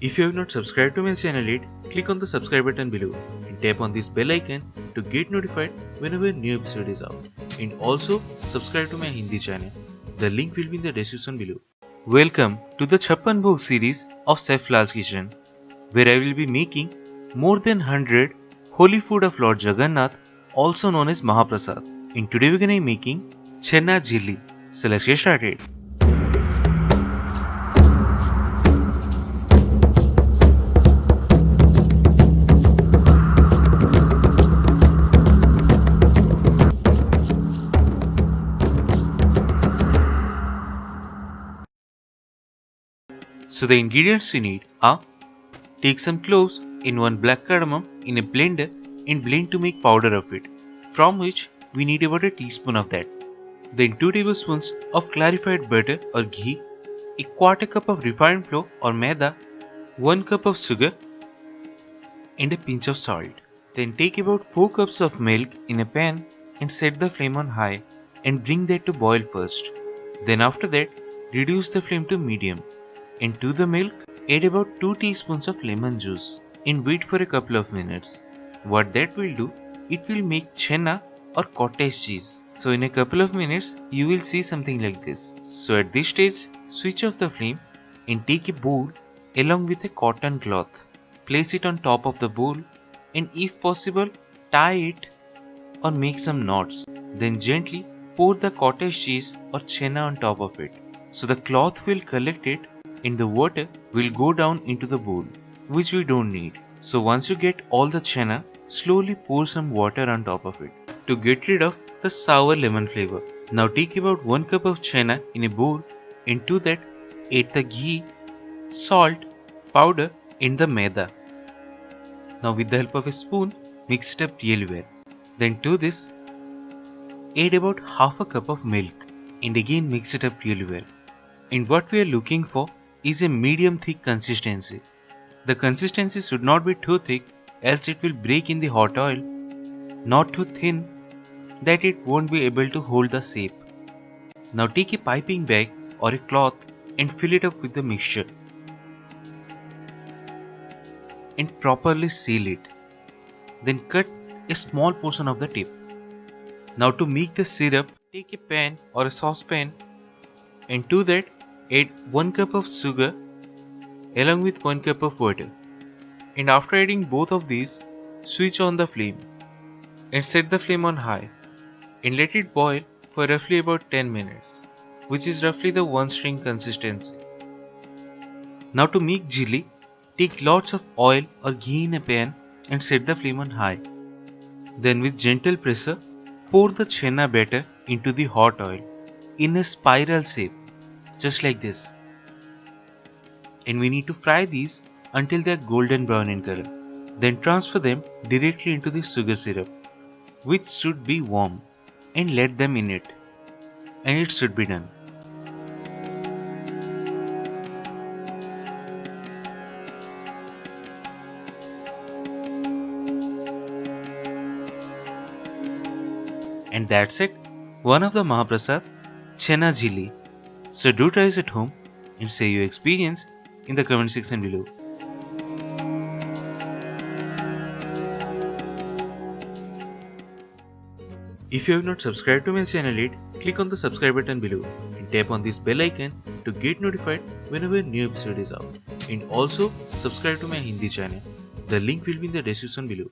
If you have not subscribed to my channel yet, click on the subscribe button below and tap on this bell icon to get notified whenever a new episode is out. And also subscribe to my Hindi channel. The link will be in the description below. Welcome to the CHAPPAN BHOG series of Chef Lall's kitchen, where I will be making more than 100 holy food of Lord Jagannath, also known as Mahaprasad. And today we are going to be making CHENA JHILLI. So let's get started. So the ingredients we need are: take some cloves in one black cardamom in a blender and blend to make powder of it, from which we need about a teaspoon of that. Then 2 tablespoons of clarified butter or ghee, a quarter cup of refined flour or maida, 1 cup of sugar and a pinch of salt. Then take about 4 cups of milk in a pan and set the flame on high and bring that to boil first. Then after that, reduce the flame to medium. And to the milk, add about 2 teaspoons of lemon juice and wait for a couple of minutes. What that will do, it will make chena or cottage cheese. So in a couple of minutes, you will see something like this. So at this stage, switch off the flame and take a bowl along with a cotton cloth. Place it on top of the bowl and if possible, tie it or make some knots. Then gently pour the cottage cheese or chena on top of it. So the cloth will collect it and the water will go down into the bowl, which we don't need. So once you get all the chena, slowly pour some water on top of it to get rid of the sour lemon flavor. Now take about 1 cup of chena in a bowl and to that add the ghee, salt, powder and the maida. Now with the help of a spoon, mix it up really well. Then to this, add about half a cup of milk and again mix it up really well. And what we are looking for is a medium thick consistency. The consistency should not be too thick, else it will break in the hot oil, not too thin that it won't be able to hold the shape. Now take a piping bag or a cloth and fill it up with the mixture and properly seal it. Then cut a small portion of the tip. Now to make the syrup, take a pan or a saucepan and to that add 1 cup of sugar along with 1 cup of water. And after adding both of these, switch on the flame and set the flame on high and let it boil for roughly about 10 minutes, which is roughly the 1 string consistency. Now to make jhilli, take lots of oil or ghee in a pan and set the flame on high. Then with gentle pressure, pour the chena batter into the hot oil in a spiral shape, just like this. And we need to fry these until they are golden brown in color. Then transfer them directly into the sugar syrup, which should be warm, and let them in it. And it should be done. And that's it, one of the Mahaprasad, CHENA JHILLI. So do try this at home and share your experience in the comment section below. If you have not subscribed to my channel yet, click on the subscribe button below and tap on this bell icon to get notified whenever a new episode is out. And also subscribe to my Hindi channel. The link will be in the description below.